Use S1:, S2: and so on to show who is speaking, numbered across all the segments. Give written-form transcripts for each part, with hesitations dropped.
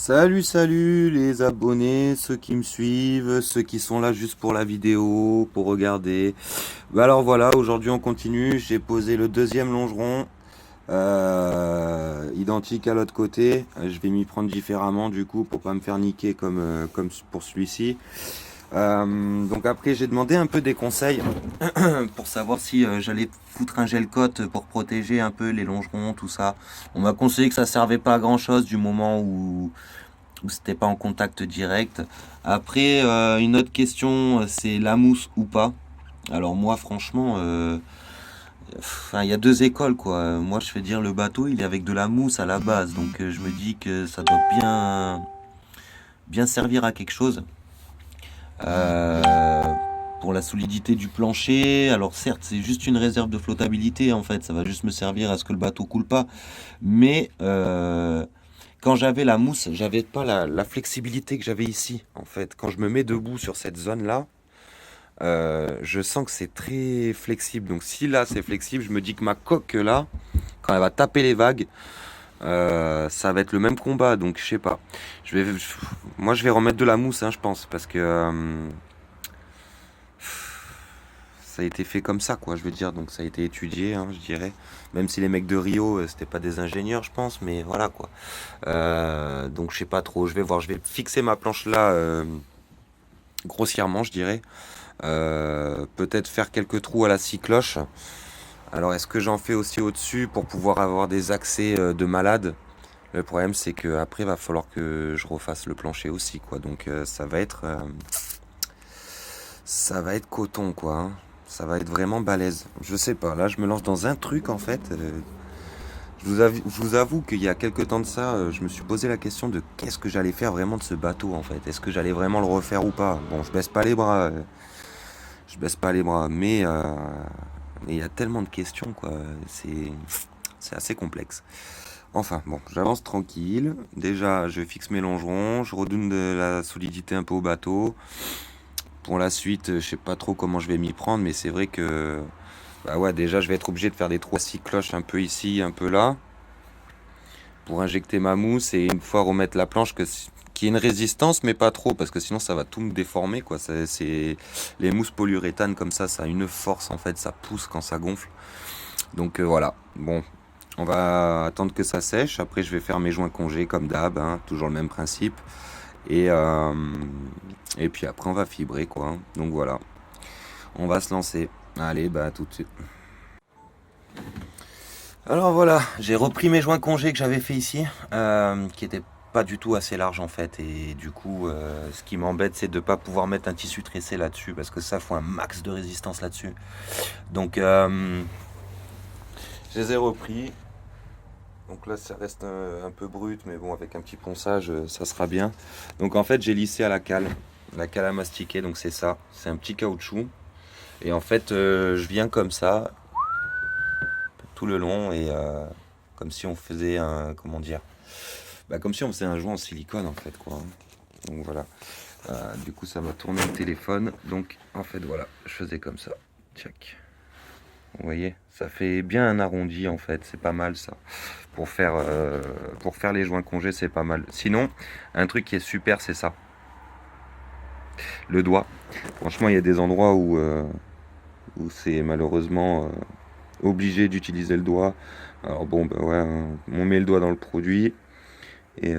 S1: Salut, salut les abonnés, ceux qui me suivent, ceux qui sont là juste pour la vidéo, pour regarder. Alors voilà, aujourd'hui on continue. J'ai posé le deuxième longeron, identique à l'autre côté. Je vais m'y prendre différemment du coup pour pas me faire niquer comme pour celui-ci. Donc après j'ai demandé un peu des conseils pour savoir si j'allais foutre un gel coat pour protéger un peu les longerons, tout ça. On m'a conseillé que ça servait pas à grand chose du moment où c'était pas en contact direct. Après, une autre question, c'est la mousse ou pas. Alors moi, franchement, enfin, il y a deux écoles quoi. Moi, je fais dire le bateau, il est avec de la mousse à la base, donc je me dis que ça doit bien servir à quelque chose. Euh, pour la solidité du plancher, alors certes, c'est juste une réserve de flottabilité en fait. Ça va juste me servir à ce que le bateau coule pas, mais quand j'avais la mousse, j'avais pas la flexibilité que j'avais ici, en fait. Quand je me mets debout sur cette zone-là, je sens que c'est très flexible. Donc si là c'est flexible, je me dis que ma coque là, quand elle va taper les vagues, ça va être le même combat. Donc je sais pas. Moi je vais remettre de la mousse, hein, je pense, parce que ça a été fait comme ça, quoi. Je veux dire, donc ça a été étudié, hein, je dirais. Même si les mecs de Rio, c'était pas des ingénieurs, je pense, mais voilà quoi. Donc je sais pas trop, je vais voir, je vais fixer ma planche là grossièrement, je dirais. Peut-être faire quelques trous à la scie cloche. Alors est-ce que j'en fais aussi au-dessus pour pouvoir avoir des accès de malade? Le problème c'est que après va falloir que je refasse le plancher aussi quoi. Donc ça va être coton quoi, hein. Ça va être vraiment balèze. Je sais pas, là je me lance dans un truc en fait. Je vous avoue qu'il y a quelques temps de ça, je me suis posé la question de qu'est-ce que j'allais faire vraiment de ce bateau en fait. Est-ce que j'allais vraiment le refaire ou pas? Bon, je baisse pas les bras, je baisse pas les bras, mais il y a tellement de questions quoi. C'est assez complexe. Enfin, bon, j'avance tranquille. Déjà, je fixe mes longerons, je redonne de la solidité un peu au bateau. Pour la suite, je sais pas trop comment je vais m'y prendre, mais c'est vrai que bah ouais, déjà, je vais être obligé de faire des trous à six cloches un peu ici, un peu là, pour injecter ma mousse et une fois remettre la planche qui ait une résistance mais pas trop parce que sinon ça va tout me déformer quoi. C'est les mousses polyuréthane comme ça a une force en fait, ça pousse quand ça gonfle. Donc voilà. Bon, on va attendre que ça sèche. Après je vais faire mes joints congés comme d'hab, hein, toujours le même principe. Et et puis après on va fibrer quoi, hein. Donc voilà, on va se lancer. Allez, bah tout de suite. Alors voilà, j'ai repris mes joints congés que j'avais fait ici, qui étaient pas du tout assez larges en fait. Et du coup, ce qui m'embête, c'est de ne pas pouvoir mettre un tissu tressé là-dessus, parce que ça faut un max de résistance là-dessus. Donc, je les ai repris. Donc là, ça reste un peu brut, mais bon, avec un petit ponçage, ça sera bien. Donc en fait, j'ai lissé à la cale à mastiquer. Donc c'est ça, c'est un petit caoutchouc. Et en fait, je viens comme ça tout le long et comme si on faisait un, comment dire, bah, comme si on faisait un joint en silicone en fait quoi. Donc voilà. Du coup ça m'a tourné le téléphone. Donc en fait voilà, je faisais comme ça. Check. Vous voyez, ça fait bien un arrondi en fait, c'est pas mal ça. Pour faire les joints congés, c'est pas mal. Sinon, un truc qui est super, c'est ça. Le doigt. Franchement, il y a des endroits où c'est malheureusement obligé d'utiliser le doigt. Alors bon, bah ouais, hein, on met le doigt dans le produit et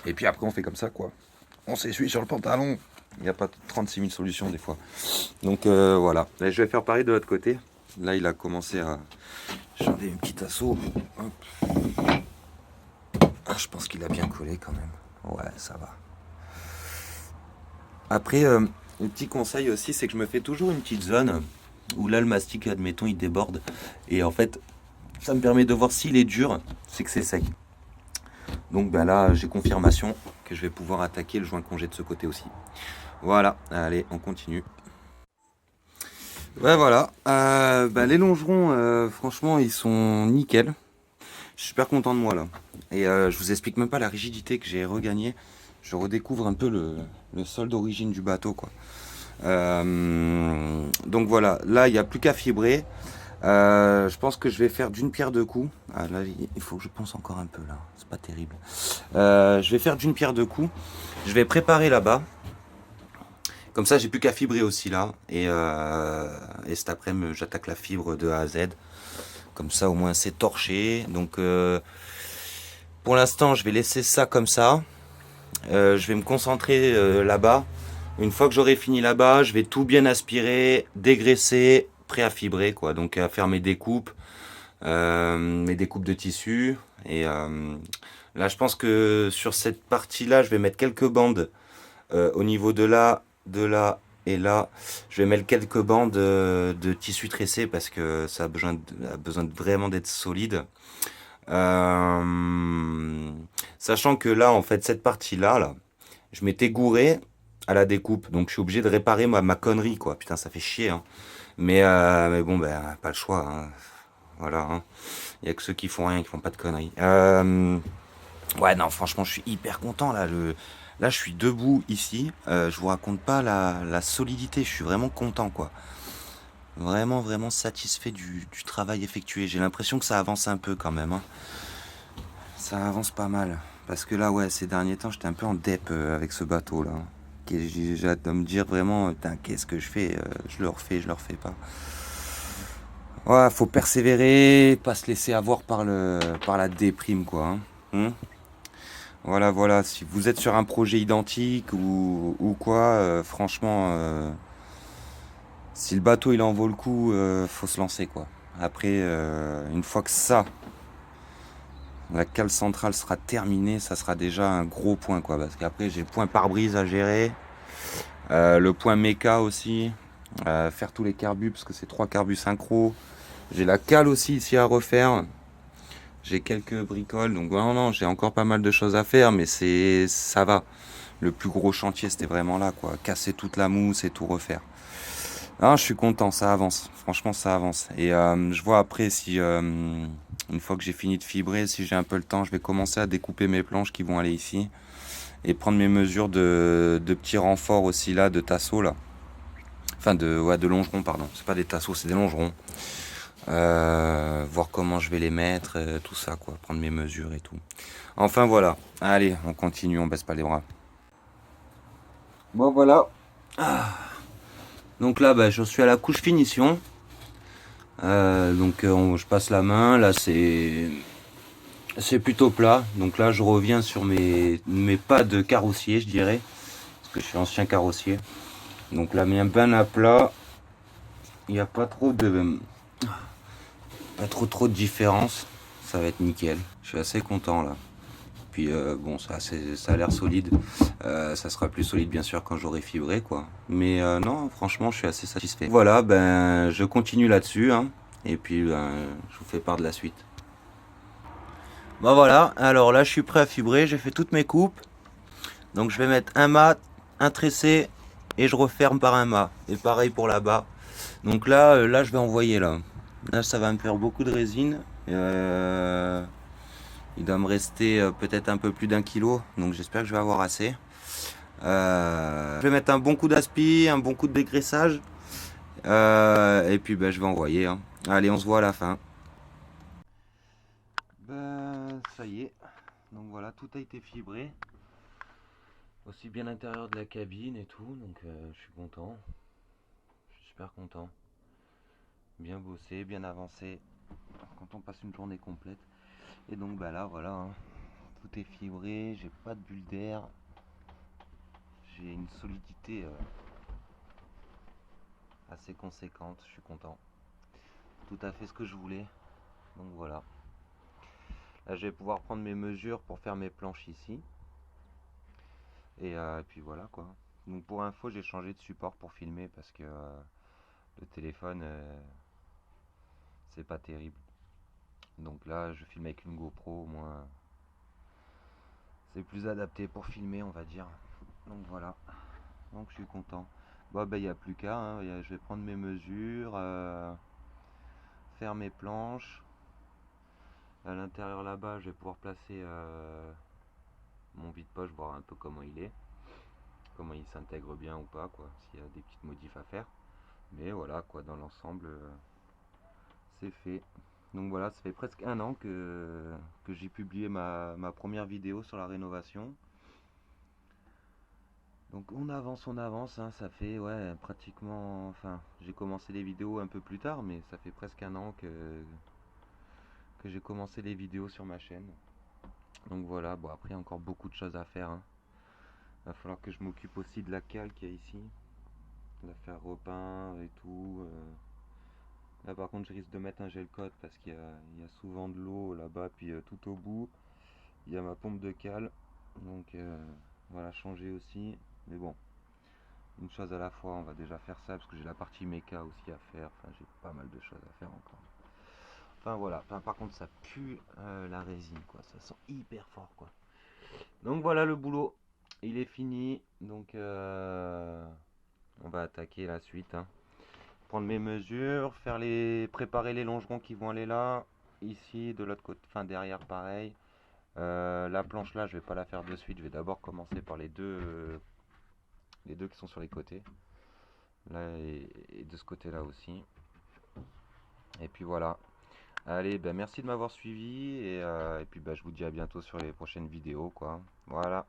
S1: et puis après on fait comme ça quoi. On s'essuie sur le pantalon. Il n'y a pas 36 000 solutions des fois. Donc voilà. Là, je vais faire pareil de l'autre côté. Là, il a commencé à changer une petite assaut. Hop. Ah, je pense qu'il a bien collé quand même. Ouais, ça va. Après, un petit conseil aussi, c'est que je me fais toujours une petite zone où là, le mastic, admettons, il déborde. Et en fait, ça me permet de voir s'il est dur, c'est que c'est sec. Donc ben là, j'ai confirmation que je vais pouvoir attaquer le joint congé de ce côté aussi. Voilà, allez, on continue. Ouais, voilà. Les longerons, franchement, ils sont nickel. Je suis super content de moi là. Et je vous explique même pas la rigidité que j'ai regagnée. Je redécouvre un peu le sol d'origine du bateau, quoi. Donc voilà, là, il n'y a plus qu'à fibrer. Je pense que je vais faire d'une pierre deux coups. Ah, là, il faut que je pense encore un peu là. C'est pas terrible. Je vais faire d'une pierre deux coups. Je vais préparer là-bas. Comme ça, j'ai plus qu'à fibrer aussi là. Et cet après-midi, j'attaque la fibre de A à Z. Comme ça, au moins, c'est torché. Donc, pour l'instant, je vais laisser ça comme ça. Je vais me concentrer là-bas. Une fois que j'aurai fini là-bas, je vais tout bien aspirer, dégraisser, prêt à fibrer, quoi. Donc, à faire mes découpes de tissu. Et là, je pense que sur cette partie-là, je vais mettre quelques bandes au niveau de là et là. Je vais mettre quelques bandes de tissu tressé parce que ça a besoin vraiment d'être solide. Sachant que là, en fait, cette partie-là, là, je m'étais gouré à la découpe, donc je suis obligé de réparer ma connerie, quoi. Putain, ça fait chier, hein. Mais bon, ben, pas le choix, hein. Voilà, hein. Il y a que ceux qui font rien, qui font pas de conneries. Ouais, non, franchement, je suis hyper content, là. Là, je suis debout ici. Je vous raconte pas la solidité. Je suis vraiment content, quoi. Vraiment, vraiment satisfait du travail effectué. J'ai l'impression que ça avance un peu quand même, hein. Ça avance pas mal. Parce que là, ouais, ces derniers temps, j'étais un peu en dep avec ce bateau-là. J'ai hâte de me dire vraiment, qu'est-ce que je fais? Je le refais, je le refais pas. Ouais, faut persévérer, pas se laisser avoir par la déprime, quoi, hein. Voilà, voilà. Si vous êtes sur un projet identique ou quoi, franchement, si le bateau il en vaut le coup, faut se lancer, quoi. Après, une fois que la cale centrale sera terminée, ça sera déjà un gros point, quoi. Parce qu'après, j'ai le point pare-brise à gérer, le point méca aussi, faire tous les carbus, parce que c'est 3 carbus synchro. J'ai la cale aussi ici à refaire. J'ai quelques bricoles, donc non, non, j'ai encore pas mal de choses à faire, mais ça va. Le plus gros chantier, c'était vraiment là, quoi. Casser toute la mousse et tout refaire. Ah, je suis content, ça avance. Franchement, ça avance. Et je vois après si, une fois que j'ai fini de fibrer, si j'ai un peu le temps, je vais commencer à découper mes planches qui vont aller ici. Et prendre mes mesures de petits renforts aussi là, de tasseaux là. Enfin, ouais, de longerons, pardon. C'est pas des tasseaux, c'est des longerons. Voir comment je vais les mettre, tout ça, quoi. Prendre mes mesures et tout. Enfin, voilà. Allez, on continue, on baisse pas les bras. Bon, voilà. Donc là, bah, je suis à la couche finition. Je passe la main. Là, c'est plutôt plat. Donc là, je reviens sur mes pas de carrossier, je dirais. Parce que je suis ancien carrossier. Donc la main bien à plat. Il n'y a pas trop de... Pas trop de différence. Ça va être nickel. Je suis assez content là. Puis bon, ça a l'air solide. Ça sera plus solide bien sûr quand j'aurai fibré, quoi. Mais non, franchement, je suis assez satisfait. Voilà, ben je continue là-dessus, hein. Et puis ben, je vous fais part de la suite. Bon voilà, alors là je suis prêt à fibrer, j'ai fait toutes mes coupes. Donc je vais mettre un mât, un tressé et je referme par un mât. Et pareil pour là-bas. Donc là je vais envoyer là. Là ça va me faire beaucoup de résine. Il doit me rester peut-être un peu plus d'1 kilo. Donc j'espère que je vais avoir assez. Je vais mettre un bon coup d'aspi, un bon coup de dégraissage. Et puis ben, je vais envoyer, hein. Allez, on se voit à la fin. Ben, ça y est. Donc voilà, tout a été fibré. Aussi bien l'intérieur de la cabine et tout. Donc je suis content. Je suis super content. Bien bossé, bien avancé. Quand on passe une journée complète. Et donc bah là voilà, hein. Tout est fibré, j'ai pas de bulle d'air. J'ai une solidité assez conséquente, je suis content. Tout à fait ce que je voulais. Donc voilà. Là je vais pouvoir prendre mes mesures pour faire mes planches ici. Et puis voilà quoi. Donc pour info, j'ai changé de support pour filmer parce que le téléphone c'est pas terrible. Donc là je filme avec une GoPro, au moins c'est plus adapté pour filmer, on va dire. Donc voilà. Donc je suis content. Bon ben il n'y a plus qu'à, hein. Je vais prendre mes mesures, faire mes planches. À l'intérieur là-bas, je vais pouvoir placer mon vide-poche, voir un peu comment il est, comment il s'intègre bien ou pas, quoi, s'il y a des petites modifs à faire. Mais voilà, quoi, dans l'ensemble, c'est fait. Donc voilà, ça fait presque un an que j'ai publié ma première vidéo sur la rénovation. Donc on avance, hein, ça fait ouais pratiquement, enfin j'ai commencé les vidéos un peu plus tard, mais ça fait presque un an que j'ai commencé les vidéos sur ma chaîne. Donc voilà, bon après il y a encore beaucoup de choses à faire, hein. Va falloir que je m'occupe aussi de la cale qu'il y a ici, de la faire repeindre et tout. Là par contre je risque de mettre un gel coat parce il y a souvent de l'eau là-bas, puis tout au bout il y a ma pompe de cale, donc voilà, changer aussi. Mais bon, une chose à la fois, on va déjà faire ça parce que j'ai la partie méca aussi à faire. Enfin, j'ai pas mal de choses à faire encore. Enfin voilà, enfin, par contre ça pue la résine quoi, ça sent hyper fort quoi. Donc voilà, le boulot, il est fini. Donc on va attaquer la suite, hein. Prendre mes mesures, préparer les longerons qui vont aller là, ici de l'autre côté, enfin derrière pareil. La planche là, je vais pas la faire de suite, je vais d'abord commencer par les deux qui sont sur les côtés, là et de ce côté là aussi. Et puis voilà. Allez, ben merci de m'avoir suivi et puis ben, je vous dis à bientôt sur les prochaines vidéos quoi. Voilà.